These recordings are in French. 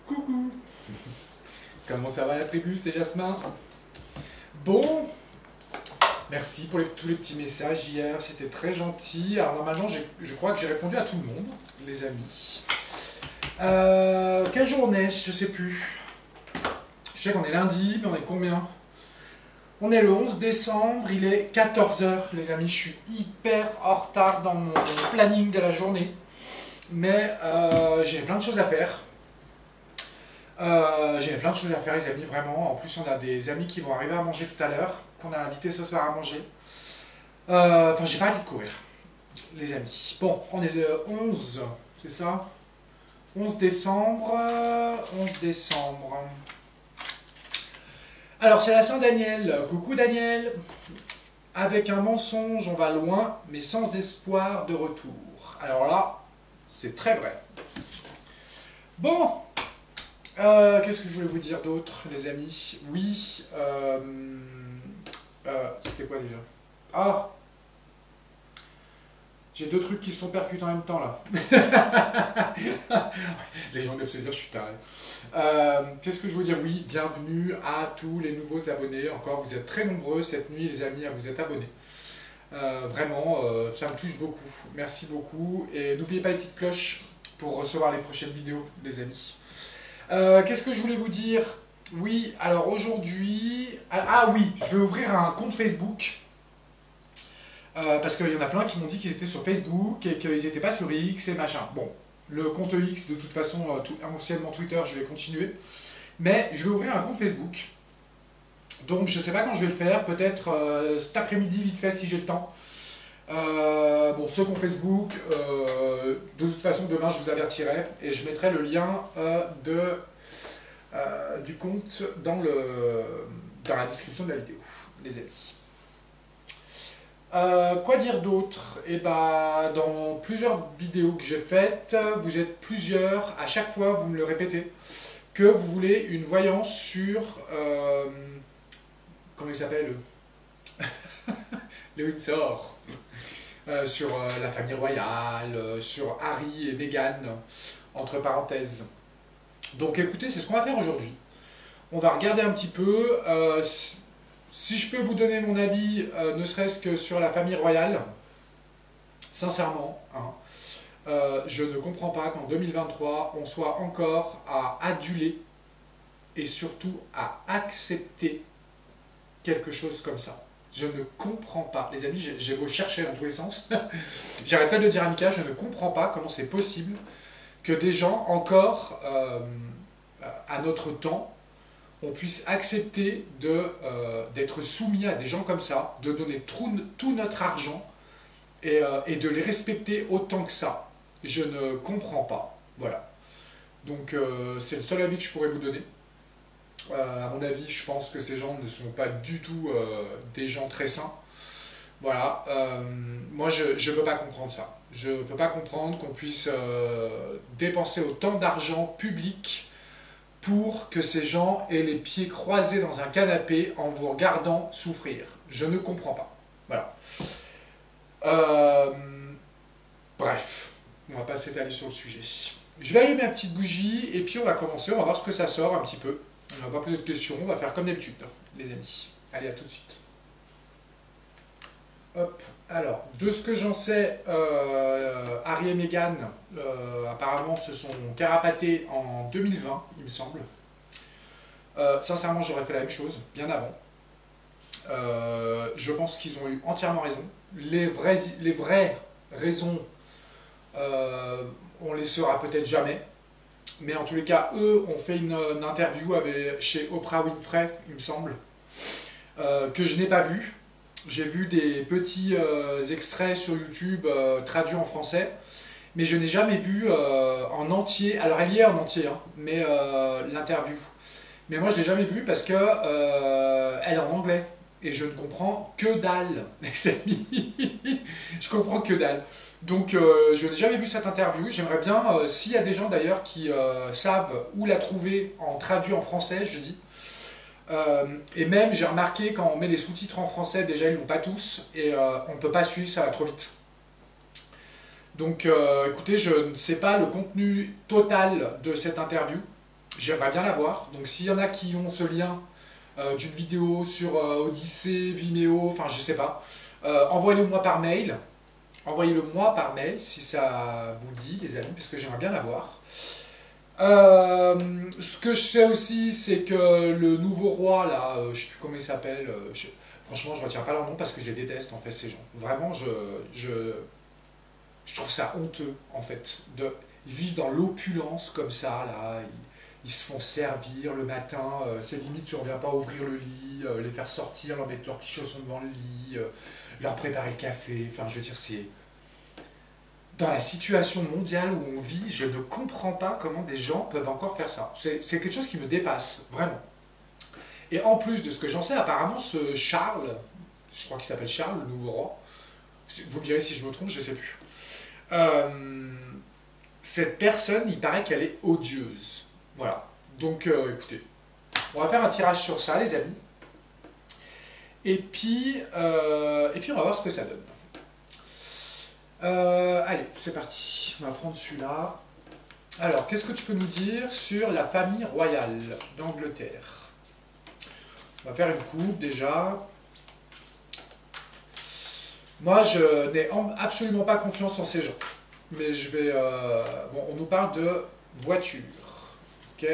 Coucou. Comment ça va la tribu, c'est Jasmin. Bon, merci pour tous les petits messages hier, c'était très gentil. Alors normalement, je crois que j'ai répondu à tout le monde, les amis. Quelle journée? Je sais plus. Je sais qu'on est lundi, mais on est combien? On est le 11 décembre, il est 14 h, les amis. Je suis hyper en retard dans mon planning de la journée. Mais j'ai plein de choses à faire. J'ai plein de choses à faire, les amis, vraiment. En plus, on a des amis qui vont arriver à manger tout à l'heure, qu'on a invité ce soir à manger. Enfin, j'ai pas arrêté de courir, les amis. Bon, on est le 11, c'est ça? 11 décembre. 11 décembre. Alors, c'est la Saint-Daniel. Coucou Daniel. Avec un mensonge, on va loin, mais sans espoir de retour. Alors là, c'est très vrai. Bon. Qu'est-ce que je voulais vous dire d'autre, les amis? Oui, c'était quoi déjà? Ah, j'ai deux trucs qui se sont percutés en même temps là. Les gens doivent se dire je suis taré. Qu'est-ce que je veux dire? Oui, bienvenue à tous les nouveaux abonnés. Encore, vous êtes très nombreux cette nuit, les amis, à vous être abonnés. Vraiment, ça me touche beaucoup. Merci beaucoup. Et n'oubliez pas les petites cloches pour recevoir les prochaines vidéos, les amis. Qu'est-ce que je voulais vous dire? Oui, alors aujourd'hui... Ah oui, je vais ouvrir un compte Facebook. Parce qu'il y en a plein qui m'ont dit qu'ils étaient sur Facebook et qu'ils n'étaient pas sur X et machin. Bon, le compte X, de toute façon, anciennement Twitter, je vais continuer. Mais je vais ouvrir un compte Facebook. Donc je ne sais pas quand je vais le faire, peut-être cet après-midi, vite fait, si j'ai le temps. Bon, ceux qui ont Facebook, de toute façon, demain, je vous avertirai et je mettrai le lien du compte dans la description de la vidéo, les amis. Quoi dire d'autre? Eh ben, dans plusieurs vidéos que j'ai faites, vous êtes plusieurs, à chaque fois, vous me le répétez, que vous voulez une voyance sur... comment il s'appelle? Le Windsor. Sur la famille royale, sur Harry et Meghan, entre parenthèses. Donc écoutez, c'est ce qu'on va faire aujourd'hui. On va regarder un petit peu, si je peux vous donner mon avis, ne serait-ce que sur la famille royale, sincèrement, hein, je ne comprends pas qu'en 2023, on soit encore à aduler et surtout à accepter quelque chose comme ça. Je ne comprends pas. Les amis, j'ai beau chercher dans tous les sens. J'arrête pas de le dire à Mika, je ne comprends pas comment c'est possible que des gens, encore à notre temps, on puisse accepter d'être soumis à des gens comme ça, de donner tout notre argent et de les respecter autant que ça. Je ne comprends pas. Voilà. Donc c'est le seul avis que je pourrais vous donner. À mon avis, je pense que ces gens ne sont pas du tout des gens très sains. Voilà. Moi, je ne peux pas comprendre ça. Je ne peux pas comprendre qu'on puisse dépenser autant d'argent public pour que ces gens aient les pieds croisés dans un canapé en vous regardant souffrir. Je ne comprends pas. Voilà. Bref, on va pas s'étaler sur le sujet. Je vais allumer ma petite bougie et puis on va commencer, on va voir ce que ça sort un petit peu. On va pas poser de questions, on va faire comme d'habitude, les amis. Allez, à tout de suite. Hop, alors, de ce que j'en sais, Harry et Meghan, apparemment, se sont carapatés en 2020, il me semble. Sincèrement, j'aurais fait la même chose, bien avant. Je pense qu'ils ont eu entièrement raison. Les vraies raisons, on les saura peut-être jamais. Mais en tous les cas, eux ont fait une interview chez Oprah Winfrey, il me semble, que je n'ai pas vue. J'ai vu des petits extraits sur YouTube traduits en français, mais je n'ai jamais vu en entier. Alors elle y est en entier, hein, mais l'interview. Mais moi je ne l'ai jamais vue parce que elle est en anglais et je ne comprends que dalle, les amis. Je comprends que dalle. Donc je n'ai jamais vu cette interview, j'aimerais bien, s'il y a des gens d'ailleurs qui savent où la trouver en traduit en français, je dis. Et même j'ai remarqué quand on met les sous-titres en français, déjà ils ne l'ont pas tous, et on ne peut pas suivre, ça va trop vite. Donc écoutez, je ne sais pas le contenu total de cette interview, J'aimerais bien la voir. Donc s'il y en a qui ont ce lien d'une vidéo sur Odyssée, Vimeo, enfin je sais pas, envoyez-le moi par mail. Envoyez-le moi par mail si ça vous dit, les amis, parce que j'aimerais bien la voir. Ce que je sais aussi, c'est que le nouveau roi, là, je sais plus comment il s'appelle, franchement, je retiens pas leur nom parce que je les déteste, en fait, ces gens. Vraiment, je trouve ça honteux, en fait. Ils vivent dans l'opulence comme ça, là. Ils se font servir le matin, c'est limite, tu ne reviens pas ouvrir le lit, les faire sortir, leur mettre leurs petits chaussons devant le lit, leur préparer le café. Enfin, je veux dire, c'est dans la situation mondiale où on vit, je ne comprends pas comment des gens peuvent encore faire ça. C'est quelque chose qui me dépasse, vraiment. Et en plus de ce que j'en sais, apparemment, ce Charles, je crois qu'il s'appelle Charles, le nouveau roi, vous me direz si je me trompe, je ne sais plus. Euh, cette personne, il paraît qu'elle est odieuse. Voilà. Donc, écoutez, on va faire un tirage sur ça, les amis. Et puis on va voir ce que ça donne. Allez, c'est parti. On va prendre celui-là. Alors, qu'est-ce que tu peux nous dire sur la famille royale d'Angleterre? On va faire une coupe déjà. Moi, je n'ai absolument pas confiance en ces gens. Mais je vais... bon, on nous parle de voiture. Ok.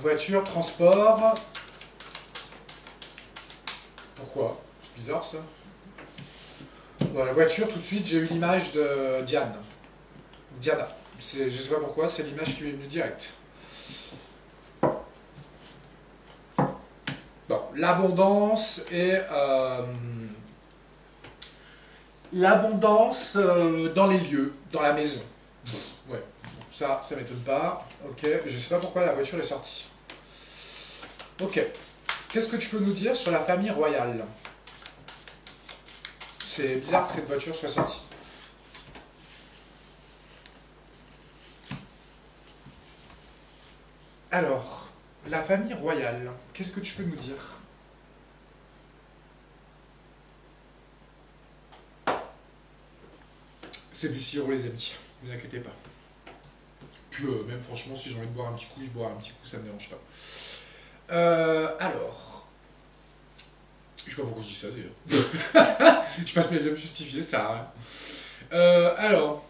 Voiture, transport. Pourquoi? C'est bizarre ça. Bon, la voiture, tout de suite, j'ai eu l'image de Diane. Diana. Je ne sais pas pourquoi, c'est l'image qui m'est venue direct. Bon, l'abondance et l'abondance dans les lieux, dans la maison. Ouais, ça m'étonne pas. Ok, je sais pas pourquoi la voiture est sortie. Ok, qu'est-ce que tu peux nous dire sur la famille royale? C'est bizarre que cette voiture soit sortie. Alors, la famille royale, qu'est-ce que tu peux nous dire? C'est du sirop, les amis, ne vous inquiétez pas. Puis même franchement, si j'ai envie de boire un petit coup, je bois un petit coup, ça ne me dérange pas. Alors, je sais pas pourquoi je dis ça d'ailleurs. Je passe mes vies à me justifier, ça sert à rien. Alors,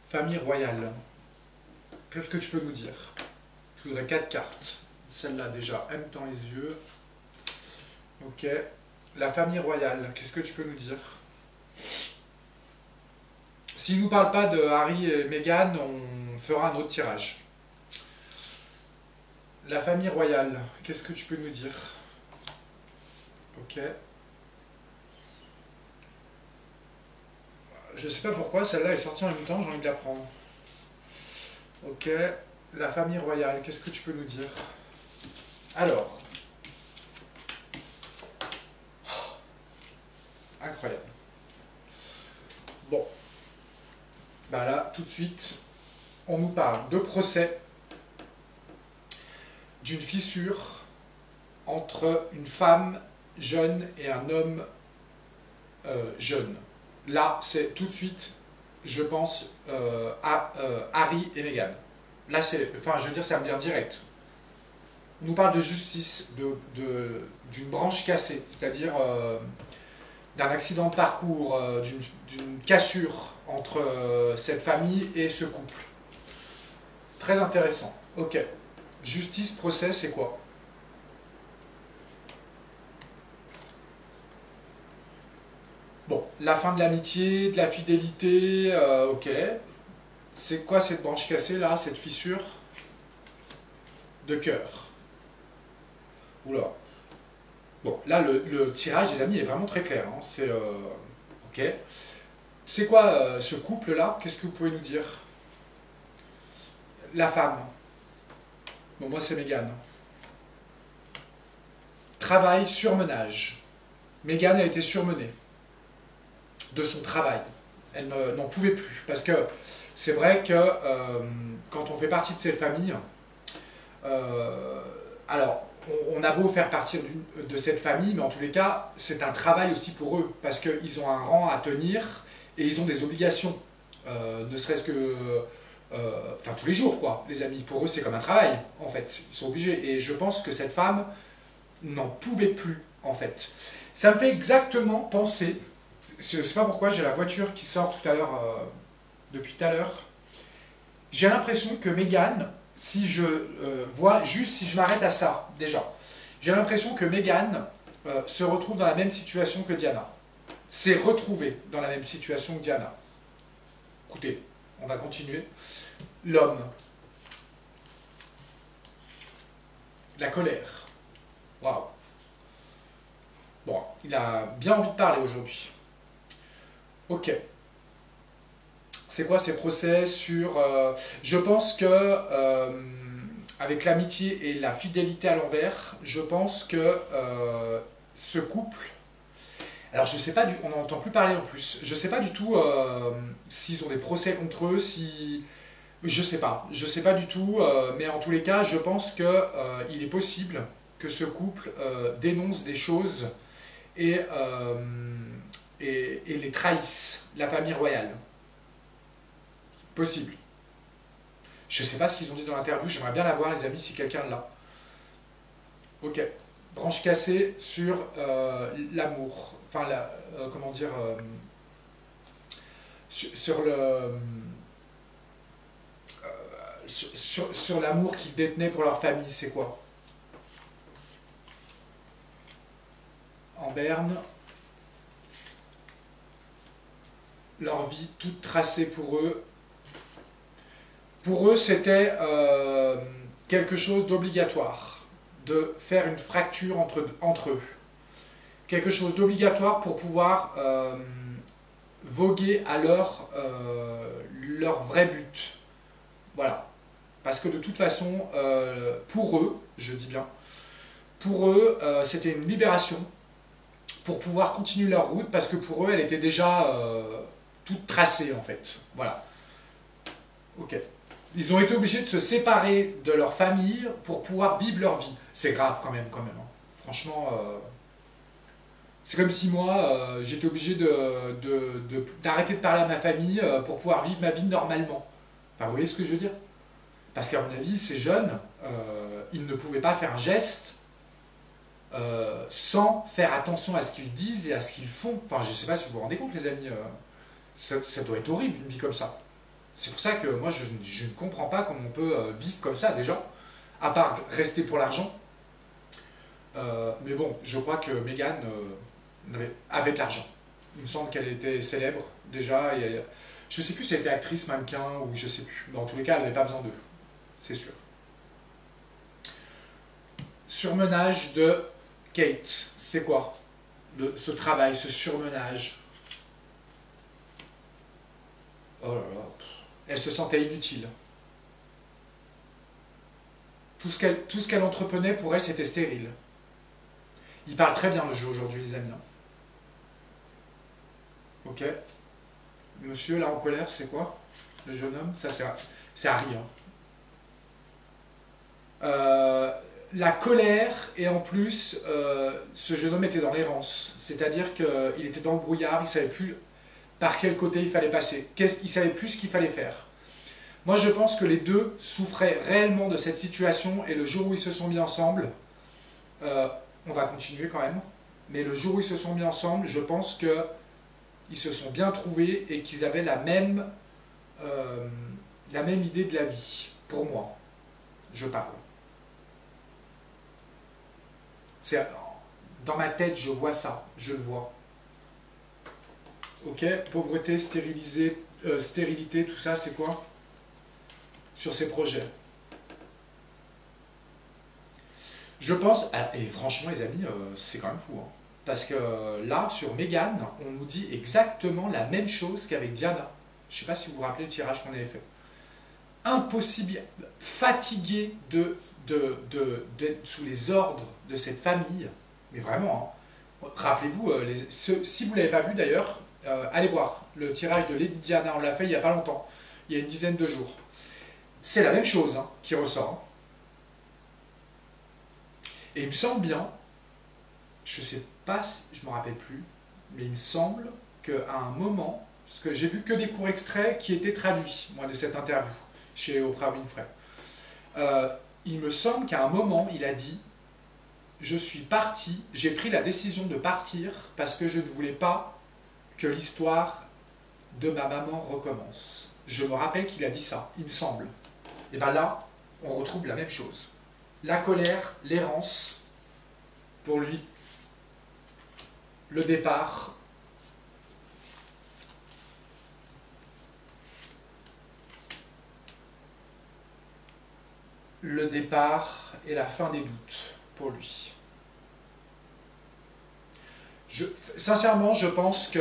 famille royale, qu'est-ce que tu peux nous dire? Je voudrais 4 cartes. Celle-là déjà, aime dans les yeux. Ok. La famille royale, qu'est-ce que tu peux nous dire? S'il ne nous parle pas de Harry et Meghan, on fera un autre tirage. La famille royale, qu'est-ce que tu peux nous dire? Ok. Je sais pas pourquoi, celle-là est sortie en même temps, j'ai envie de la prendre. Ok. La famille royale, qu'est-ce que tu peux nous dire? Alors. Incroyable. Bon. Bah là, tout de suite, on nous parle de procès, d'une fissure entre une femme jeune et un homme jeune. Là, c'est tout de suite, je pense, à Harry et Meghan. Là, c'est, enfin, je veux dire, ça me vient direct. On nous parle de justice, d'une branche cassée, c'est-à-dire d'un accident de parcours, d'une cassure entre cette famille et ce couple. Très intéressant. Ok. Justice, procès, c'est quoi? Bon, la fin de l'amitié, de la fidélité, ok. C'est quoi cette branche cassée là, cette fissure de cœur? Oula. Bon, là le tirage des amis est vraiment très clair. Hein. C'est ok. C'est quoi ce couple là? Qu'est-ce que vous pouvez nous dire? La femme. Bon, moi c'est Meghan. Travail, surmenage. Meghan a été surmenée de son travail. Elle n'en pouvait plus. Parce que c'est vrai que quand on fait partie de cette famille, alors on a beau faire partie de cette famille, mais en tous les cas, c'est un travail aussi pour eux. Parce qu'ils ont un rang à tenir et ils ont des obligations, ne serait-ce que, enfin tous les jours quoi, les amis. Pour eux c'est comme un travail en fait, ils sont obligés. Et je pense que cette femme n'en pouvait plus en fait. Ça me fait exactement penser, je ne sais pas pourquoi j'ai la voiture qui sort tout à l'heure, depuis tout à l'heure. J'ai l'impression que Meghan, si je vois, juste si je m'arrête à ça, déjà, j'ai l'impression que Meghan se retrouve dans la même situation que Diana. S'est retrouvée dans la même situation que Diana. Écoutez, on va continuer. L'homme. La colère. Waouh. Bon, il a bien envie de parler aujourd'hui. Ok. C'est quoi ces procès sur... je pense que, avec l'amitié et la fidélité à l'envers, je pense que ce couple... Alors je sais pas, on n'en entend plus parler en plus. Je sais pas du tout s'ils ont des procès contre eux, si... Je sais pas du tout, mais en tous les cas, je pense que il est possible que ce couple dénonce des choses et, et les trahisse, la famille royale. Possible. Je sais pas ce qu'ils ont dit dans l'interview, j'aimerais bien la voir les amis si quelqu'un l'a. Ok. Branche cassée sur l'amour. Enfin, comment dire... sur le... sur l'amour qu'ils détenaient pour leur famille, c'est quoi? En berne, leur vie toute tracée pour eux. Pour eux, c'était quelque chose d'obligatoire, de faire une fracture entre eux. Quelque chose d'obligatoire pour pouvoir voguer à leur vrai but. Voilà. Parce que de toute façon, pour eux, je dis bien, pour eux, c'était une libération pour pouvoir continuer leur route, parce que pour eux, elle était déjà toute tracée, en fait. Voilà. Ok. Ils ont été obligés de se séparer de leur famille pour pouvoir vivre leur vie. C'est grave quand même. Hein. Franchement, c'est comme si moi, j'étais obligé d'arrêter de parler à ma famille pour pouvoir vivre ma vie normalement. Enfin, vous voyez ce que je veux dire? Parce qu'à mon avis, ces jeunes, ils ne pouvaient pas faire un geste sans faire attention à ce qu'ils disent et à ce qu'ils font. Enfin, je ne sais pas si vous vous rendez compte, les amis. Ça doit être horrible, une vie comme ça. C'est pour ça que moi, je ne comprends pas comment on peut vivre comme ça, déjà, à part rester pour l'argent. Mais bon, je crois que Meghan avait de l'argent. Il me semble qu'elle était célèbre, déjà. Et je ne sais plus si elle était actrice, mannequin, ou je ne sais plus. Mais en tous les cas, elle n'avait pas besoin d'eux. C'est sûr. Surmenage de Kate. C'est quoi ce travail, ce surmenage? Oh là là. Elle se sentait inutile. Tout ce qu'elle entreprenait, pour elle, c'était stérile. Il parle très bien le jeu aujourd'hui, les amis. Ok. Monsieur, là en colère, c'est quoi? Le jeune homme? Ça, c'est Harry. Hein. La colère, et en plus, ce jeune homme était dans l'errance. C'est-à-dire qu'il était dans le brouillard, il ne savait plus par quel côté il fallait passer. Il ne savait plus ce qu'il fallait faire. Moi, je pense que les deux souffraient réellement de cette situation, et le jour où ils se sont mis ensemble, on va continuer quand même, mais le jour où ils se sont mis ensemble, je pense qu'ils se sont bien trouvés et qu'ils avaient la même idée de la vie, pour moi, je parle. Dans ma tête, je vois ça, je le vois. Ok, pauvreté, stérilité, tout ça, c'est quoi? Sur ces projets. Je pense, et franchement les amis, c'est quand même fou, hein, parce que là, sur Meghan, on nous dit exactement la même chose qu'avec Diana. Je ne sais pas si vous vous rappelez le tirage qu'on avait fait. Impossible, fatigué d'être sous les ordres de cette famille, mais vraiment, hein. Rappelez-vous, si vous ne l'avez pas vu d'ailleurs, allez voir le tirage de Lady Diana, on l'a fait il n'y a pas longtemps, il y a une dizaine de jours. C'est la même chose hein, qui ressort. Et il me semble bien, je ne sais pas, je ne me rappelle plus, mais il me semble qu'à un moment, parce que j'ai vu que des courts extraits qui étaient traduits, moi, de cette interview, chez Oprah Winfrey. Il me semble qu'à un moment, il a dit « Je suis parti, j'ai pris la décision de partir parce que je ne voulais pas que l'histoire de ma maman recommence. » Je me rappelle qu'il a dit ça, il me semble. Et bien là, on retrouve la même chose. La colère, l'errance, pour lui, le départ, et la fin des doutes pour lui. Sincèrement, je pense que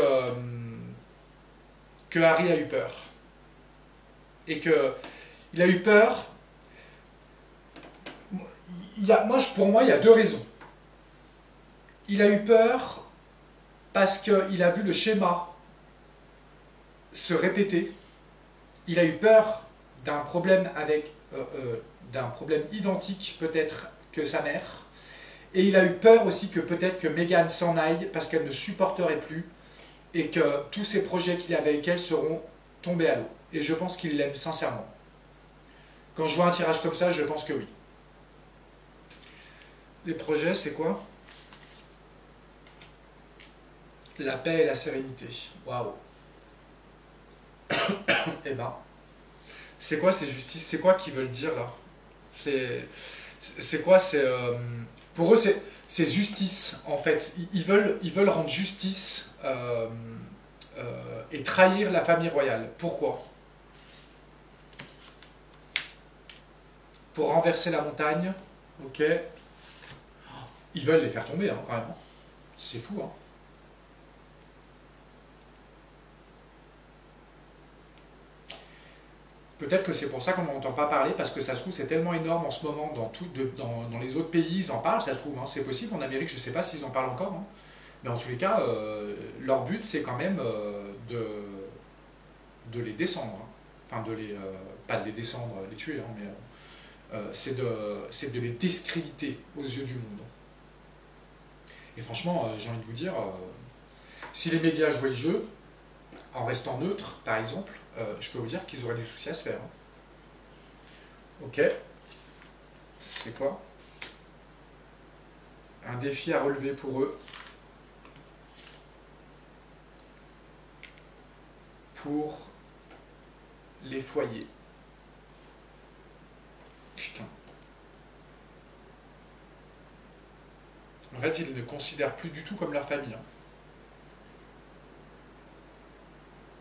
Harry a eu peur. Et qu'il a eu peur. Pour moi, il y a deux raisons. Il a eu peur parce qu'il a vu le schéma se répéter. Il a eu peur d'un problème d'un problème identique peut-être que sa mère. Et il a eu peur aussi que peut-être que Meghan s'en aille parce qu'elle ne supporterait plus et que tous ces projets qu'il avait avec elle seront tombés à l'eau. Et je pense qu'il l'aime sincèrement. Quand je vois un tirage comme ça, je pense que oui. Les projets, c'est quoi? La paix et la sérénité. Waouh. Eh ben, c'est quoi ces justices? C'est quoi qu'ils veulent dire là? C'est quoi? Pour eux, c'est justice en fait. Ils veulent rendre justice et trahir la famille royale. Pourquoi? Pour renverser la montagne. Ok. Ils veulent les faire tomber, hein, quand même. C'est fou, hein. Peut-être que c'est pour ça qu'on n'entend pas parler, parce que ça se trouve, c'est tellement énorme en ce moment dans les autres pays, ils en parlent, ça se trouve. Hein. C'est possible, en Amérique, je ne sais pas s'ils en parlent encore. Hein. Mais en tous les cas, leur but, c'est quand même de les descendre. Hein. Enfin, pas de les descendre, les tuer, hein, mais c'est de les discréditer aux yeux du monde. Et franchement, j'ai envie de vous dire, si les médias jouaient le jeu, en restant neutre, par exemple, je peux vous dire qu'ils auraient du souci à se faire. Hein. Ok. C'est quoi? Un défi à relever pour eux. Pour les foyers. Putain. En fait, ils ne considèrent plus du tout comme leur famille. Hein.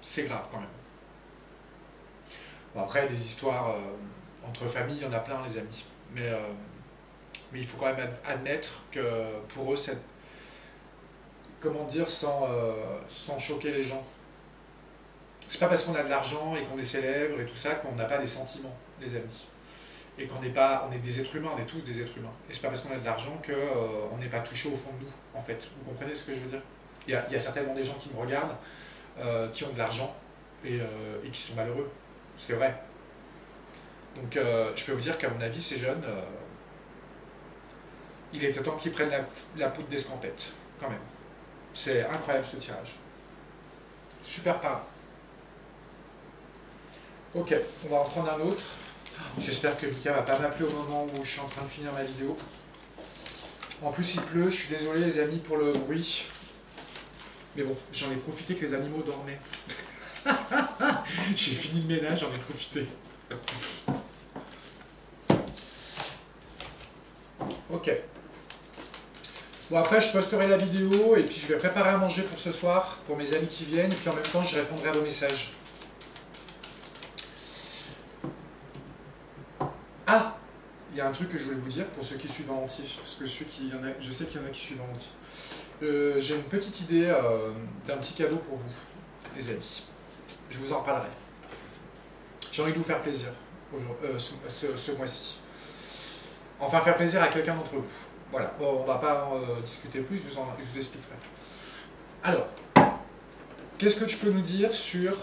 C'est grave quand même. Bon, après, des histoires entre familles, il y en a plein, les amis. Mais il faut quand même admettre que pour eux, c'est... Comment dire sans choquer les gens? C'est pas parce qu'on a de l'argent et qu'on est célèbre et tout ça qu'on n'a pas des sentiments, les amis. Et qu'on n'est pas... On est des êtres humains, on est tous des êtres humains. Et c'est pas parce qu'on a de l'argent qu'on n'est pas touché au fond de nous, en fait. Vous comprenez ce que je veux dire? Il y a certainement des gens qui me regardent, qui ont de l'argent et qui sont malheureux. C'est vrai. Donc je peux vous dire qu'à mon avis, ces jeunes, il est temps qu'ils prennent la poudre d'escampette, quand même. C'est incroyable ce tirage. Super parlant. Ok, on va en prendre un autre. J'espère que Mika va pas m'appeler au moment où je suis en train de finir ma vidéo. En plus il pleut, je suis désolé les amis pour le bruit. Mais bon, j'en ai profité que les animaux dormaient. J'ai fini le ménage, j'en ai profité. Ok. Bon après je posterai la vidéo et puis je vais préparer à manger pour ce soir, pour mes amis qui viennent, et puis en même temps je répondrai à vos messages. Ah, il y a un truc que je voulais vous dire pour ceux qui suivent en entier, parce que je sais qu'il y en a qui suivent en entier. J'ai une petite idée d'un petit cadeau pour vous, les amis. Je vous en parlerai. J'ai envie de vous faire plaisir ce mois-ci. Enfin, faire plaisir à quelqu'un d'entre vous. Voilà, bon, on ne va pas discuter plus, je vous expliquerai. Alors, qu'est-ce que tu peux nous dire sur...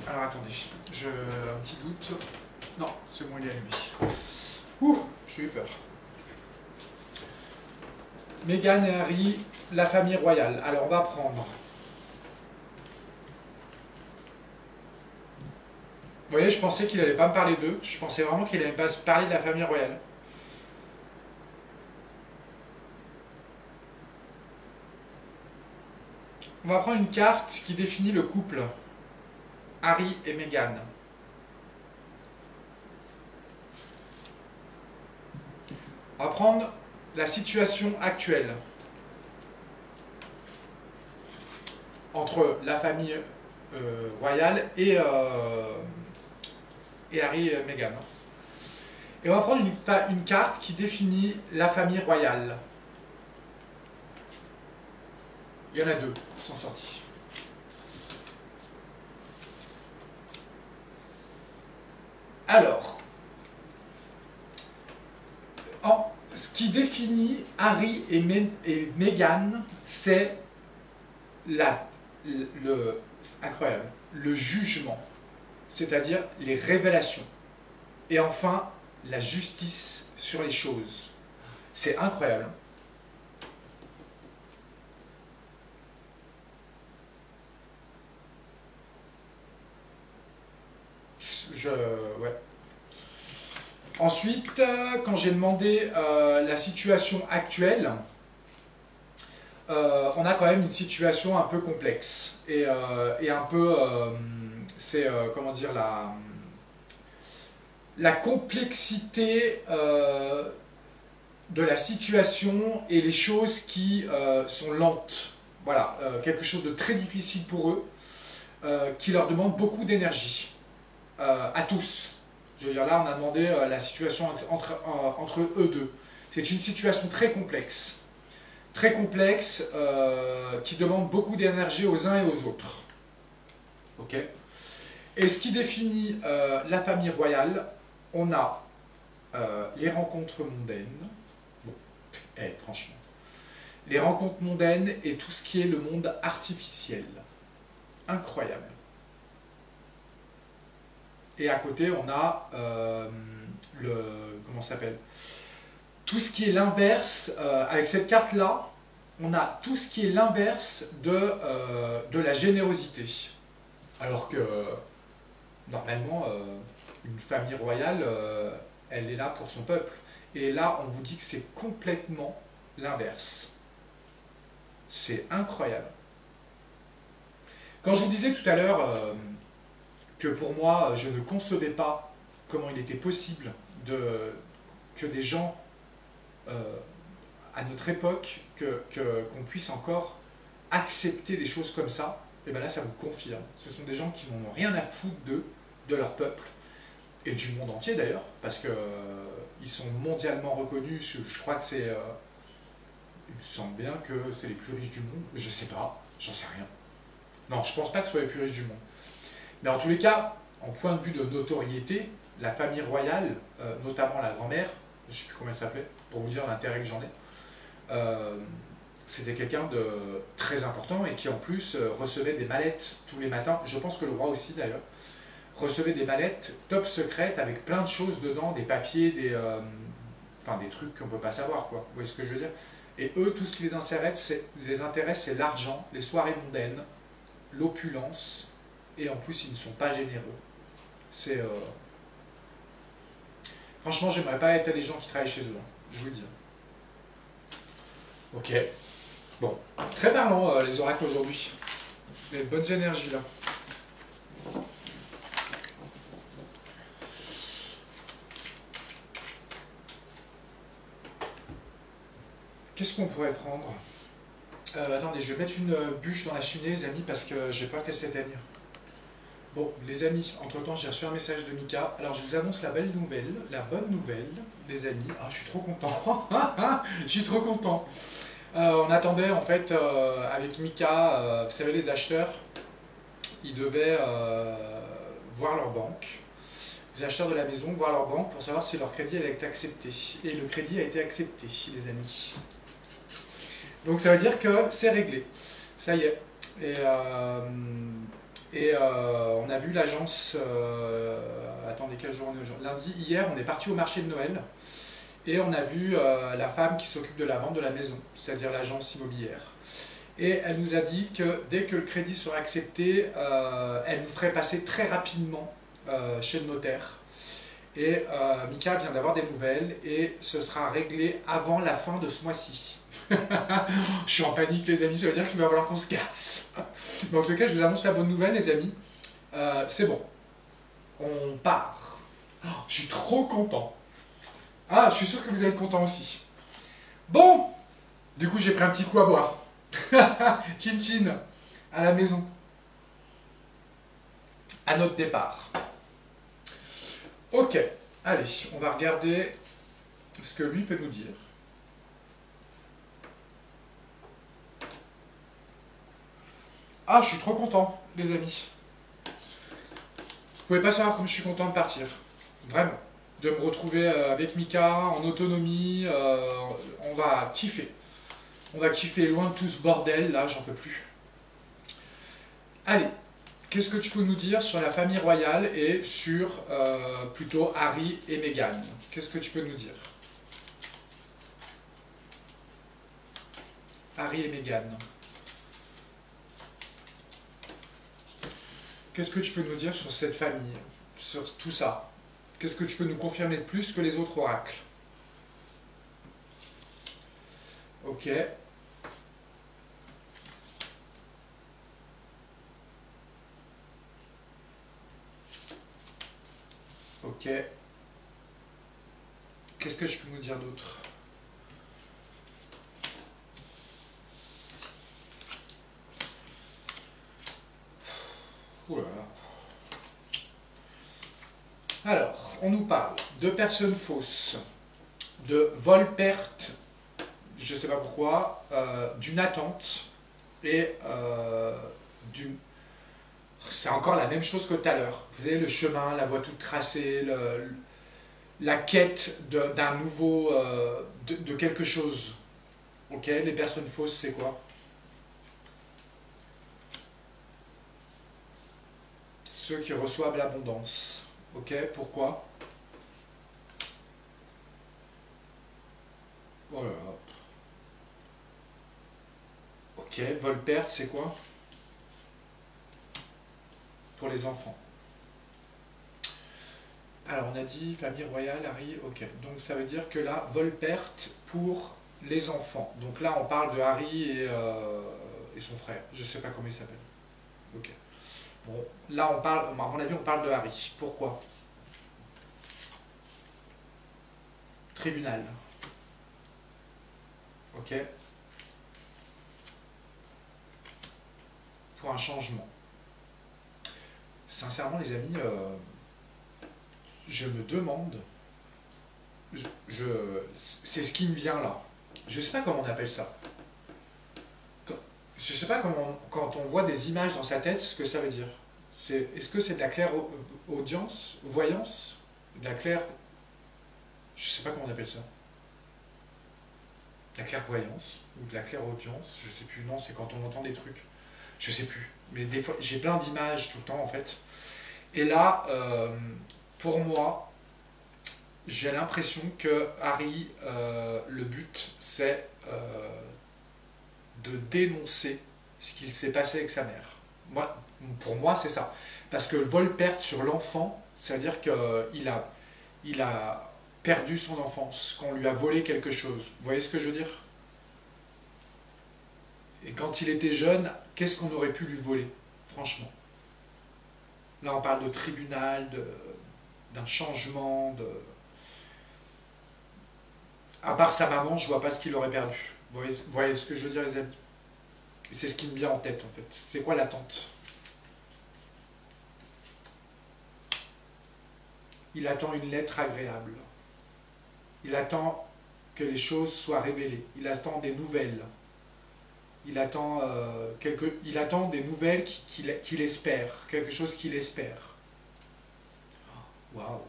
Alors attendez, un petit doute. Non, c'est bon, il est allumé. Ouh, j'ai eu peur. Meghan et Harry la famille royale. Alors on va prendre. Vous voyez, je pensais qu'il n'allait pas me parler d'eux. Je pensais vraiment qu'il n'allait pas parler de la famille royale. On va prendre une carte qui définit le couple Harry et Meghan. On va prendre la situation actuelle entre la famille royale et Harry et Meghan. Et on va prendre une carte qui définit la famille royale. Il y en a deux qui sont sortis. Alors, ce qui définit Harry et Meghan, c'est incroyable, le jugement, c'est-à-dire les révélations. Et enfin, la justice sur les choses. C'est incroyable. Ouais. Ensuite, quand j'ai demandé la situation actuelle, on a quand même une situation un peu complexe et un peu, c'est comment dire, la complexité de la situation et les choses qui sont lentes. Voilà, quelque chose de très difficile pour eux, qui leur demande beaucoup d'énergie, à tous. Je veux dire, là, on a demandé la situation entre eux deux. C'est une situation très complexe, qui demande beaucoup d'énergie aux uns et aux autres. Ok. Et ce qui définit la famille royale, on a les rencontres mondaines. Bon, franchement. Les rencontres mondaines et tout ce qui est le monde artificiel. Incroyable. Et à côté, on a comment ça s'appelle, tout ce qui est l'inverse, avec cette carte-là, on a tout ce qui est l'inverse de la générosité. Alors que, normalement, une famille royale, elle est là pour son peuple. Et là, on vous dit que c'est complètement l'inverse. C'est incroyable. Quand je vous disais tout à l'heure que pour moi, je ne concevais pas comment il était possible que des gens, à notre époque, qu'on puisse encore accepter des choses comme ça, et bien là, ça vous confirme. Ce sont des gens qui n'en ont rien à foutre d'eux, de leur peuple, et du monde entier d'ailleurs, parce qu'ils sont mondialement reconnus. Je crois que c'est... il me semble bien que c'est les plus riches du monde. Je sais pas, j'en sais rien. Non, je pense pas que ce soit les plus riches du monde. Mais en tous les cas, en point de vue de notoriété, la famille royale, notamment la grand-mère, je ne sais plus comment elle s'appelait, pour vous dire l'intérêt que j'en ai, c'était quelqu'un de très important et qui en plus recevait des mallettes tous les matins. Je pense que le roi aussi d'ailleurs recevait des mallettes top secrètes avec plein de choses dedans, des papiers, des trucs qu'on ne peut pas savoir, quoi. Vous voyez ce que je veux dire? Et eux, tout ce qui les intéresse, c'est l'argent, les soirées mondaines, l'opulence, et en plus ils ne sont pas généreux. C'est franchement, j'aimerais pas être les gens qui travaillent chez eux, hein, je vous le dis. Ok. Bon, très parlant les oracles aujourd'hui. Les bonnes énergies là. Qu'est-ce qu'on pourrait prendre? Attendez, je vais mettre une bûche dans la cheminée, les amis, parce que j'ai peur qu'elle s'éteigne. Bon, les amis, entre-temps, j'ai reçu un message de Mika. Alors, je vous annonce la bonne nouvelle, les amis. Ah, je suis trop content. Je suis trop content. On attendait, en fait, avec Mika, vous savez, les acheteurs, ils devaient voir leur banque. Les acheteurs de la maison, voir leur banque pour savoir si leur crédit allait être accepté. Et le crédit a été accepté, les amis. Donc, ça veut dire que c'est réglé. Ça y est. Et on a vu l'agence, attendez, quel jour on est aujourd'hui? Lundi, hier, on est parti au marché de Noël. et on a vu la femme qui s'occupe de la vente de la maison, c'est-à-dire l'agence immobilière. Et elle nous a dit que dès que le crédit serait accepté, elle nous ferait passer très rapidement chez le notaire. Et Mika vient d'avoir des nouvelles et ce sera réglé avant la fin de ce mois-ci. Je suis en panique les amis, ça veut dire qu'il va falloir qu'on se casse. Mais en tout cas, je vous annonce la bonne nouvelle les amis. C'est bon, on part. Oh, je suis trop content. Ah, je suis sûr que vous allez être content aussi. Bon, du coup j'ai pris un petit coup à boire. Chin chin, à la maison. À notre départ. Ok, allez, on va regarder ce que lui peut nous dire. Ah, je suis trop content, les amis. Vous pouvez pas savoir comme je suis content de partir. Vraiment. De me retrouver avec Mika, en autonomie. On va kiffer. On va kiffer loin de tout ce bordel, là, j'en peux plus. Allez, qu'est-ce que tu peux nous dire sur la famille royale et sur plutôt Harry et Meghan? Qu'est-ce que tu peux nous dire? Harry et Meghan. Qu'est-ce que tu peux nous dire sur cette famille? Sur tout ça? Qu'est-ce que tu peux nous confirmer de plus que les autres oracles? Ok. Ok. Qu'est-ce que tu peux nous dire d'autre? Ouh là là. Alors, on nous parle de personnes fausses, de vol-perte, je ne sais pas pourquoi, d'une attente et d'une... C'est encore la même chose que tout à l'heure. Vous avez le chemin, la voie toute tracée, la quête d'un nouveau... de quelque chose. Ok, les personnes fausses, c'est quoi? Ceux qui reçoivent l'abondance. Ok, pourquoi? Oh là là. Ok, vol-perte, c'est quoi? Pour les enfants. Alors on a dit famille royale, Harry, ok. Donc ça veut dire que là, vol-perte pour les enfants. Donc là on parle de Harry et son frère. Je ne sais pas comment il s'appelle. Ok. Bon, là on parle, à mon avis on parle de Harry. Pourquoi? Tribunal. Ok. Pour un changement. Sincèrement les amis, je me demande, c'est ce qui me vient là. Je ne sais pas comment on appelle ça. Je ne sais pas comment, quand on voit des images dans sa tête, ce que ça veut dire. Est-ce que c'est de la claire audience, voyance, de la claire, je ne sais pas comment on appelle ça. De la clairvoyance ou de la claire audience, je ne sais plus. Non, c'est quand on entend des trucs. Je ne sais plus. Mais des fois, j'ai plein d'images tout le temps en fait. Et là, pour moi, j'ai l'impression que Harry, le but, c'est de dénoncer ce qu'il s'est passé avec sa mère. Moi, pour moi, c'est ça. Parce que le vol-perte sur l'enfant, c'est-à-dire qu'il a perdu son enfance, qu'on lui a volé quelque chose. Vous voyez ce que je veux dire? Et quand il était jeune, qu'est-ce qu'on aurait pu lui voler, franchement? Là, on parle de tribunal, d'un changement, de... À part sa maman, je vois pas ce qu'il aurait perdu. Vous voyez ce que je veux dire, les amis? C'est ce qui me vient en tête, en fait. C'est quoi l'attente? Il attend une lettre agréable. Il attend que les choses soient révélées. Il attend des nouvelles. Il attend, il attend des nouvelles qu'il espère. Quelque chose qu'il espère. Waouh!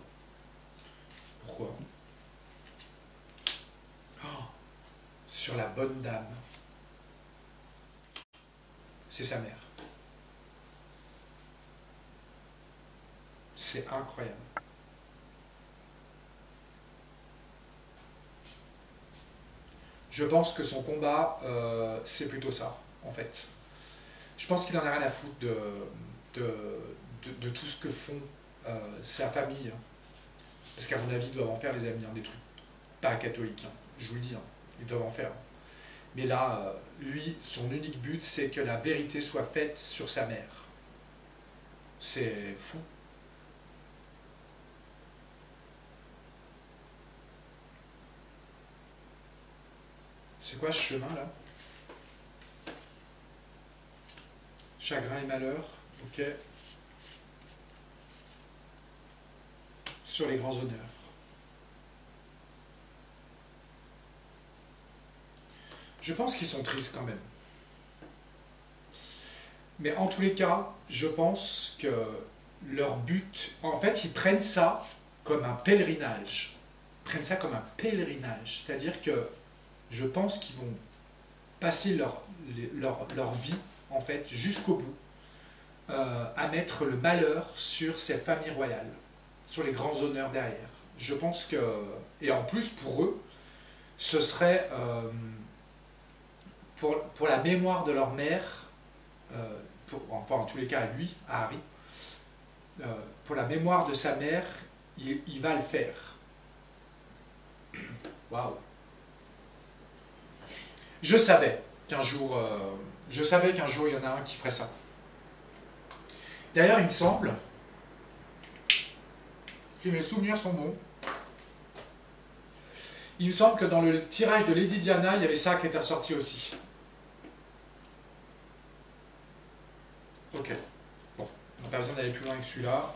Pourquoi? Oh, sur la bonne dame. C'est sa mère. C'est incroyable. Je pense que son combat, c'est plutôt ça, en fait. Je pense qu'il en a rien à foutre de tout ce que font sa famille. Hein. Parce qu'à mon avis, ils doivent en faire, les amis, hein, des trucs pas catholiques. Hein. Je vous le dis, hein, ils doivent en faire. Mais là, lui, son unique but, c'est que la vérité soit faite sur sa mère. C'est fou. C'est quoi ce chemin là? Chagrin et malheur, ok. Sur les grands honneurs. Je pense qu'ils sont tristes quand même. Mais en tous les cas, je pense que leur but, en fait, ils prennent ça comme un pèlerinage. Ils prennent ça comme un pèlerinage. C'est-à-dire que je pense qu'ils vont passer leur vie, en fait, jusqu'au bout, à mettre le malheur sur cette famille royale, sur les grands honneurs derrière. Je pense que, et en plus pour eux, ce serait pour la mémoire de leur mère, enfin en tous les cas à lui, à Harry, pour la mémoire de sa mère, il va le faire. Waouh! Je savais qu'un jour, il y en a un qui ferait ça. D'ailleurs, il me semble, si mes souvenirs sont bons, il me semble que dans le tirage de Lady Diana, il y avait ça qui était ressorti aussi. Ok. Bon, on n'a pas besoin d'aller plus loin que celui-là.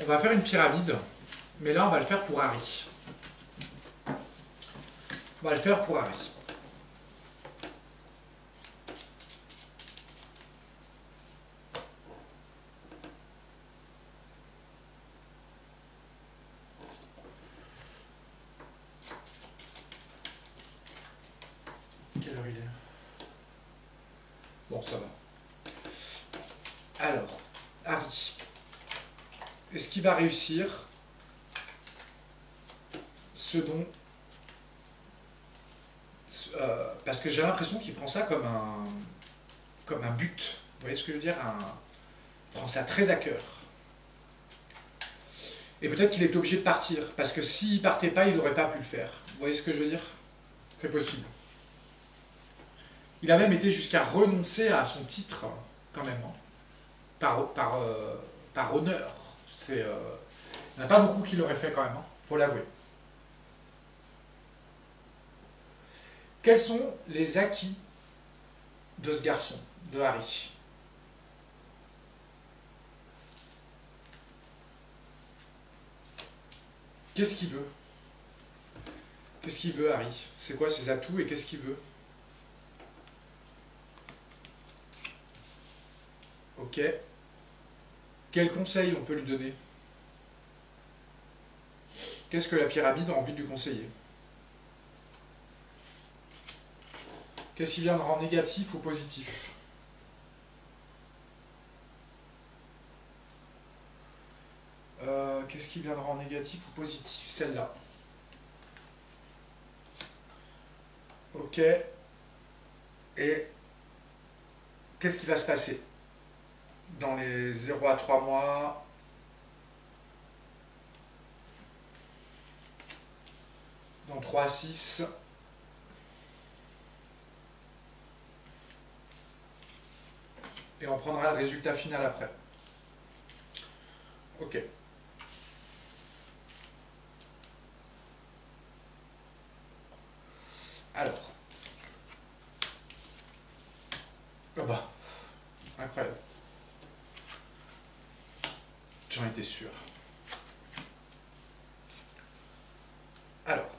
On va faire une pyramide, mais là on va le faire pour Harry. On va le faire pour Harry. Quelle heure il est? Bon, ça va. Alors, Harry. Est-ce qu'il va réussir ce dont... parce que j'ai l'impression qu'il prend ça comme un but. Vous voyez ce que je veux dire? Il prend ça très à cœur. Et peut-être qu'il est obligé de partir, parce que s'il partait pas, il n'aurait pas pu le faire. Vous voyez ce que je veux dire? C'est possible. Il a même été jusqu'à renoncer à son titre, quand même, hein, par honneur. Il n'y en a pas beaucoup qui l'auraient fait quand même, il faut l'avouer. Quels sont les acquis de ce garçon, de Harry? Qu'est-ce qu'il veut? Qu'est-ce qu'il veut, Harry? C'est quoi ses atouts et qu'est-ce qu'il veut? Ok. Quel conseil on peut lui donner? Qu'est-ce que la pyramide a envie de lui conseiller? Qu'est-ce qui viendra en négatif ou positif? Qu'est-ce qui viendra en négatif ou positif? Celle-là. Ok. Et qu'est-ce qui va se passer dans les 0 à 3 mois? Dans 3 à 6? Et on prendra le résultat final après. Ok. Alors. Oh bah. Incroyable. J'en étais sûr. Alors.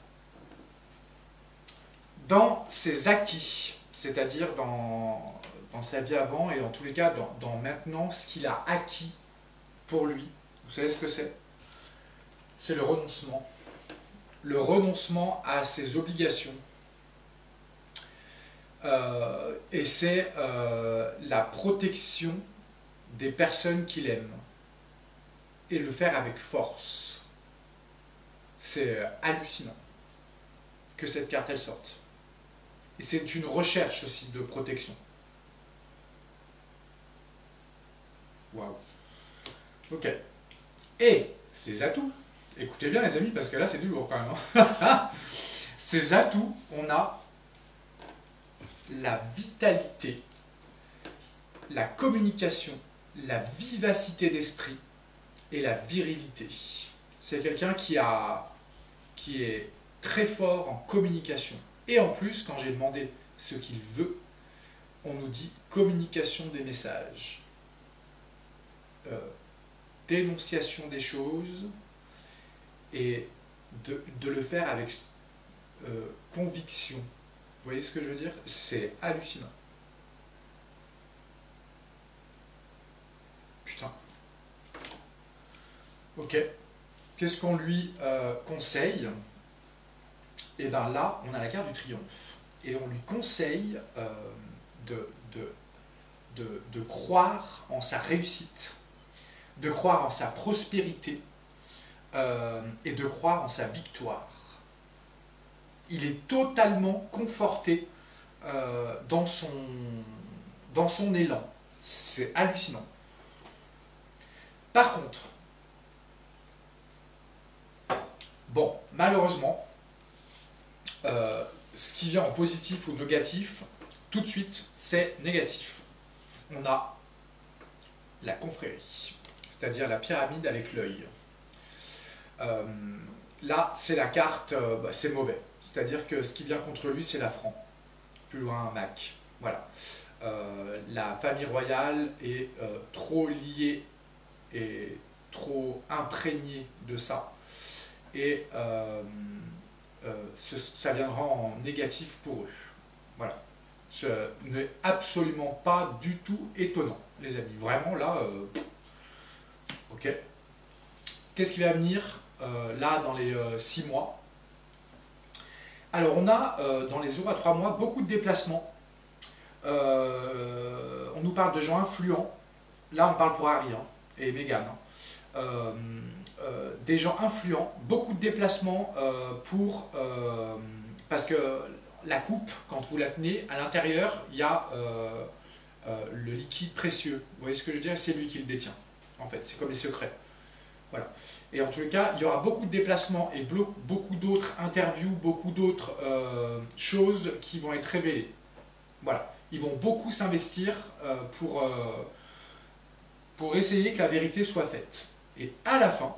Dans ses acquis, c'est-à-dire dans sa vie avant et en tous les cas dans maintenant ce qu'il a acquis pour lui, vous savez ce que c'est? C'est le renoncement. Le renoncement à ses obligations. Et c'est la protection des personnes qu'il aime. Et le faire avec force. C'est hallucinant que cette carte elle sorte. Et c'est une recherche aussi de protection. Waouh. Ok. Et ses atouts. Écoutez bien les amis, parce que là c'est du lourd quand même. Hein. Ses atouts, on a la vitalité, la communication, la vivacité d'esprit et la virilité. C'est quelqu'un qui est très fort en communication. Et en plus, quand j'ai demandé ce qu'il veut, on nous dit communication des messages, dénonciation des choses, et de le faire avec conviction. Vous voyez ce que je veux dire? C'est hallucinant. Putain. Ok. Qu'est-ce qu'on lui conseille? Et bien là, on a la carte du triomphe. Et on lui conseille de croire en sa réussite, de croire en sa prospérité et de croire en sa victoire. Il est totalement conforté dans son élan. C'est hallucinant. Par contre, bon, malheureusement, ce qui vient en positif ou négatif, tout de suite, c'est négatif. On a la confrérie, c'est-à-dire la pyramide avec l'œil. Là, c'est la carte, c'est mauvais. C'est-à-dire que ce qui vient contre lui, c'est l'affront. Plus loin, Mac. Voilà. La famille royale est trop liée et trop imprégnée de ça. Et ça viendra en négatif pour eux. Voilà. Ce n'est absolument pas du tout étonnant, les amis. Vraiment, là, ok. Qu'est-ce qui va venir là dans les 6 mois? Alors, on a dans les 0 à 3 mois beaucoup de déplacements. On nous parle de gens influents. Là, on parle pour Harry et Meghan. Des gens influents, beaucoup de déplacements parce que la coupe, quand vous la tenez, à l'intérieur, il y a le liquide précieux. Vous voyez ce que je veux dire? C'est lui qui le détient, en fait. C'est comme les secrets. Voilà. Et en tous les cas, il y aura beaucoup de déplacements et beaucoup d'autres interviews, beaucoup d'autres choses qui vont être révélées. Voilà. Ils vont beaucoup s'investir pour essayer que la vérité soit faite. Et à la fin,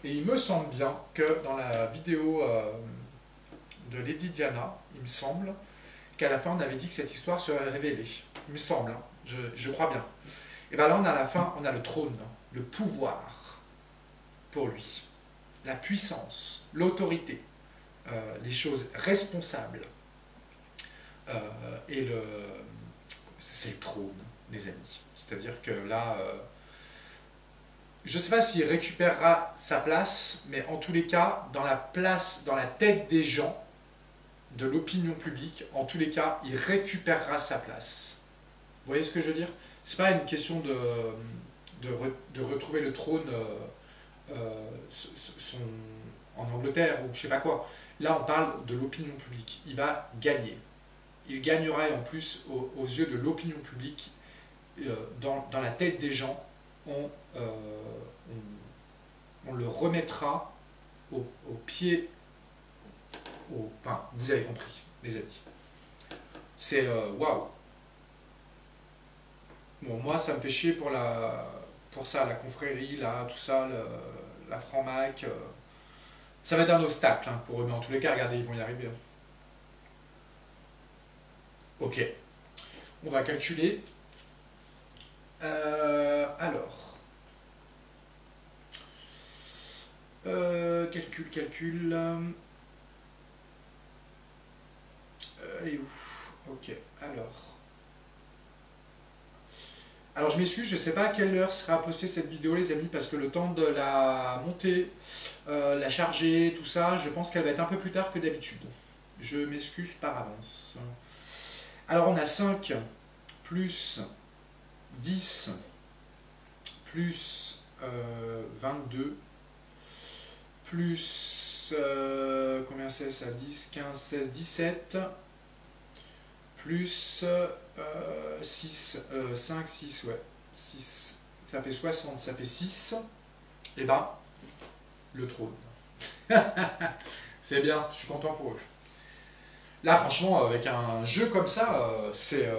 et il me semble bien que dans la vidéo de Lady Diana, il me semble qu'à la fin on avait dit que cette histoire serait révélée. Il me semble, hein, je crois bien. Et bien là on a à la fin, on a le trône, le pouvoir pour lui, la puissance, l'autorité, les choses responsables. Et c'est le trône, les amis. C'est-à-dire que là, je ne sais pas s'il récupérera sa place, mais en tous les cas, dans la tête des gens, de l'opinion publique, en tous les cas, il récupérera sa place. Vous voyez ce que je veux dire? C'est pas une question de retrouver le trône en Angleterre ou je sais pas quoi. Là, on parle de l'opinion publique. Il va gagner. Il gagnera et en plus, aux yeux de l'opinion publique, dans la tête des gens, on le remettra au pied. Enfin, vous avez compris, les amis. C'est waouh. Bon, moi, ça me fait chier pour ça, la confrérie, là, tout ça, la franc-mac. Ça va être un obstacle hein, pour eux, mais en tous les cas, regardez, ils vont y arriver. Ok. On va calculer. Alors. Calcul. Elle est où? Ok, alors je m'excuse, je ne sais pas à quelle heure sera postée cette vidéo les amis, parce que le temps de la monter, la charger, tout ça, je pense qu'elle va être un peu plus tard que d'habitude. Je m'excuse par avance. Alors on a 5 plus 10 plus 22 plus plus, combien c'est ça? 10, 15, 16, 17, plus 6, 5, 6, ouais, 6, ça fait 60, ça fait 6, et ben, le trône. C'est bien, je suis content pour eux. Là, franchement, avec un jeu comme ça, c'est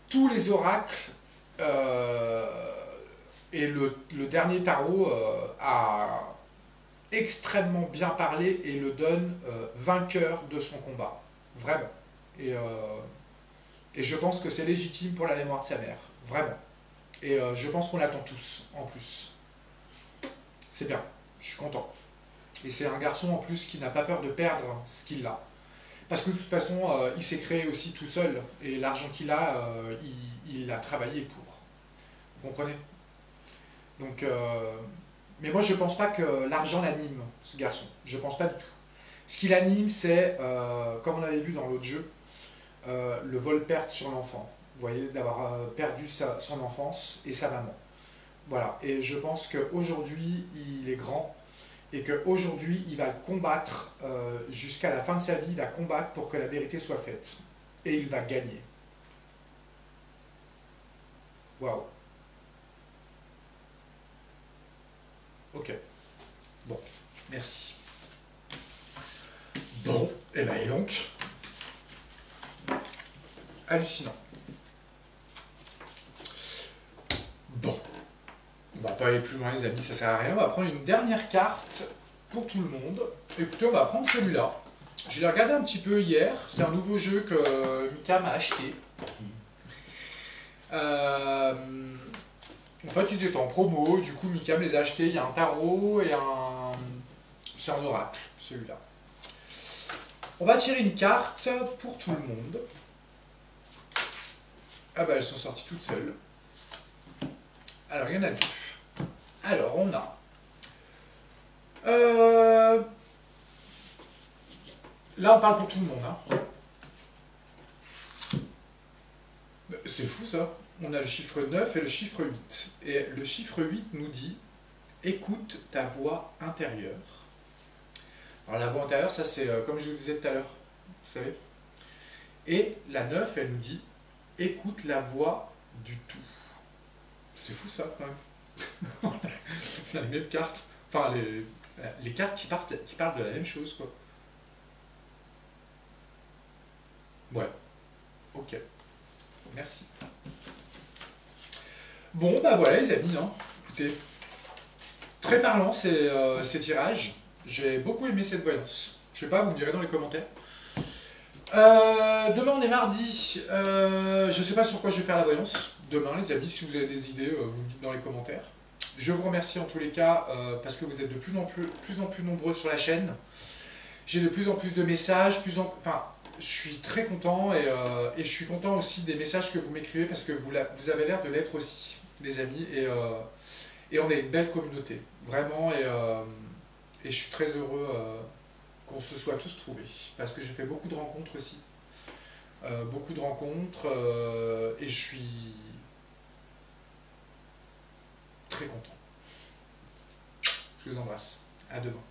tous les oracles et le dernier tarot a extrêmement bien parlé et le donne vainqueur de son combat. Vraiment. Et, et je pense que c'est légitime pour la mémoire de sa mère. Vraiment. Et je pense qu'on l'attend tous, en plus. C'est bien. Je suis content. Et c'est un garçon en plus qui n'a pas peur de perdre ce qu'il a. Parce que de toute façon, il s'est créé aussi tout seul. Et l'argent qu'il a, il a travaillé pour. Vous comprenez? Donc, mais moi, je ne pense pas que l'argent l'anime, ce garçon. Je ne pense pas du tout. Ce qui l'anime, c'est, comme on avait vu dans l'autre jeu, le vol-perte sur l'enfant. Vous voyez, d'avoir perdu son enfance et sa maman. Voilà. Et je pense qu'aujourd'hui, il est grand. Et qu'aujourd'hui, il va le combattre jusqu'à la fin de sa vie, il va combattre pour que la vérité soit faite. Et il va gagner. Waouh. Ok. Bon, merci. Bon, et ben et donc, hallucinant. Bon, on va pas aller plus loin les amis, ça sert à rien. On va prendre une dernière carte pour tout le monde. Écoutez, on va prendre celui-là. Je l'ai regardé un petit peu hier, c'est un nouveau jeu que Mika m'a acheté. En fait, ils étaient en promo, du coup Mika me les a achetés. Il y a un tarot et un... c'est un oracle, celui-là. On va tirer une carte pour tout le monde. Ah bah elles sont sorties toutes seules. Alors il y en a deux. Alors on a... Là on parle pour tout le monde. Hein. C'est fou ça. On a le chiffre 9 et le chiffre 8. Et le chiffre 8 nous dit « Écoute ta voix intérieure ». Alors la voix intérieure, ça c'est comme je vous disais tout à l'heure. Vous savez. Et la 9, elle nous dit « Écoute la voix du tout ». C'est fou ça quand même. On a les mêmes cartes. Enfin, les cartes qui parlent de la même chose, quoi. Ouais. Ok. Merci. Bon, bah voilà les amis, hein. Écoutez, très parlant ces tirages. J'ai beaucoup aimé cette voyance. Je sais pas, vous me direz dans les commentaires. Demain on est mardi. Je sais pas sur quoi je vais faire la voyance. Demain les amis, si vous avez des idées, vous me dites dans les commentaires. Je vous remercie en tous les cas parce que vous êtes de plus en plus nombreux sur la chaîne. J'ai de plus en plus de messages, enfin, je suis très content et je suis content aussi des messages que vous m'écrivez parce que vous avez l'air de l'être aussi, les amis, et on est une belle communauté, vraiment, et je suis très heureux qu'on se soit tous trouvés parce que j'ai fait beaucoup de rencontres aussi, et je suis très content. Je vous embrasse, à demain.